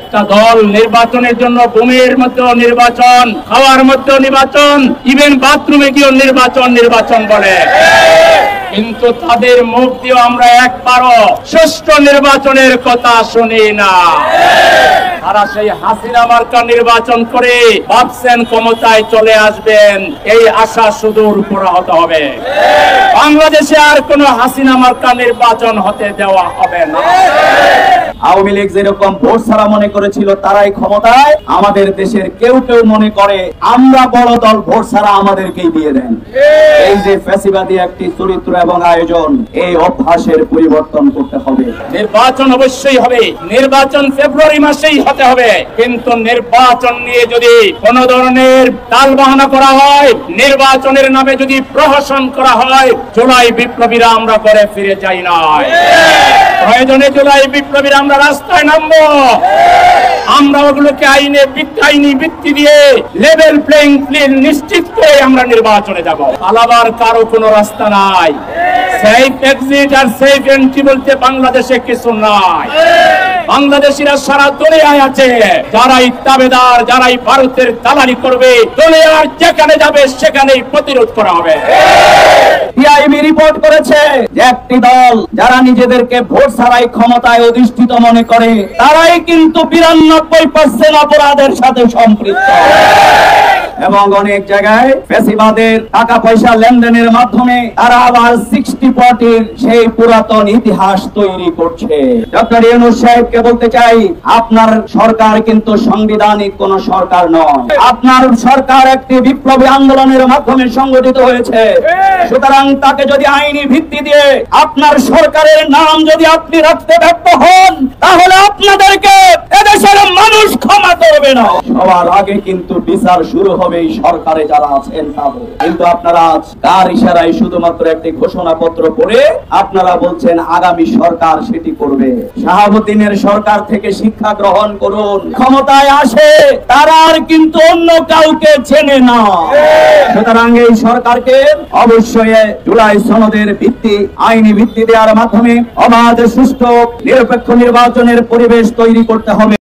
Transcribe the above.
একটা দল নির্বাচনের জন্য ভূমির মধ্যে নির্বাচন, খাওয়ার মধ্যে নির্বাচন, ইভেন বাথরুমে গিয়ে নির্বাচন বলে, কিন্তু তাদের মুখ দিয়ে আমরা একবারও সুষ্ঠু নির্বাচনের কথা শুনি না। তারা সেই হাসিনা মার্কা নির্বাচন করে ভাবছেন ক্ষমতায় চলে আসবেন, এই আশা সুদূর পুরাহত হবে। বাংলাদেশে আর কোন হাসিনা মার্কা নির্বাচন হতে দেওয়া হবে না। আওয়ামী লীগ যেরকম ভোট ছাড়া মনে করেছিল তারাই ক্ষমতায়, আমাদের দেশের কেউ কেউ মনে করে আমরা বড় দল, ভোট ছাড়া আমাদেরকেই দিয়ে দেন। এই যে ফ্যাসিবাদী একটি চরিত্র এবং আয়োজন, এই অভ্যাসের পরিবর্তন করতে হবে। নির্বাচন অবশ্যই হবে, নির্বাচন ফেব্রুয়ারি মাসেই হতে হবে, কিন্তু নির্বাচন নিয়ে যদি কোন ধরনের টালবাহানা করা হয়, নির্বাচনের নামে যদি প্রহসন করা হয়, জুলাই বিপ্লবীরা আমরা করে ফিরে যাই না। প্রয়োজনে জুলাই বিপ্লবীরা আমরা রাস্তায় নামবো, আমরা ওগুলোকে আইনি ভিত্তি দিয়ে লেভেল প্লেইং ফিল্ড নিশ্চিত করে আমরা নির্বাচনে যাব। পালাবার কারো কোনো রাস্তা নাই। সেফ এক্সিট আর সেফ এন্ট্রি বলতে বাংলাদেশে কিছু নাই। বাংলাদেশিরা সারা দুনিয়ায় আছে, যারাই তাবেদার, যারাই ভারতের দালালি করবে, দুনিয়ার যেখানে যাবে সেখানেই প্রতিরোধ করা হবে। টিআইবি রিপোর্ট করেছে যে একটি দল যারা নিজেদেরকে ভোট ছাড়াই ক্ষমতায় অধিষ্ঠিত মনে করে, তারাই কিন্তু 92% অপরাধের সাথে সম্পৃক্ত। এবং অনেক জায়গায় ফ্যাসিবাদের টাকা পয়সা লেনদেনের মাধ্যমে তারা আবার 60-40 সেই পুরাতন ইতিহাস তৈরি করছে। ডক্টর ইউনূস সাহেবকে বলতে চাই, আপনার সরকার কিন্তু সাংবিধানিক কোন সরকার নয়। আপনার সরকার একটি বিপ্লবী আন্দোলনের মাধ্যমে সংগঠিত হয়েছে। সুতরাং তাকে যদি আইনি ভিত্তি দিয়ে আপনার সরকারের নাম যদি আপনি রাখতে ব্যর্থ হন, তাহলে আপনাদেরকে এদেশের মানুষ ক্ষমা করবে না। সবার আগে কিন্তু বিচার শুরু হবে এই সরকারে যারা আছেন তাদের। কিন্তু আপনারা কার ইশারায় শুধুমাত্র একটি ঘোষণাপত্র পড়ে আপনারা বলছেন আগামী সরকার সেটি করবে। শাহাবুদ্দিনের সরকার থেকে শিক্ষা গ্রহণ করুন। ক্ষমতায় আসে তারা আর কিন্তু অন্য কাউকে চেনে না। সুতরাং এই সরকারকে অবশ্যই জুলাই সনদের ভিত্তি, আইনি ভিত্তি দেওয়ার মাধ্যমে অবাধ, সুষ্ঠু, নিরপেক্ষ নির্বাচনের পরিবেশ তৈরি করতে হবে।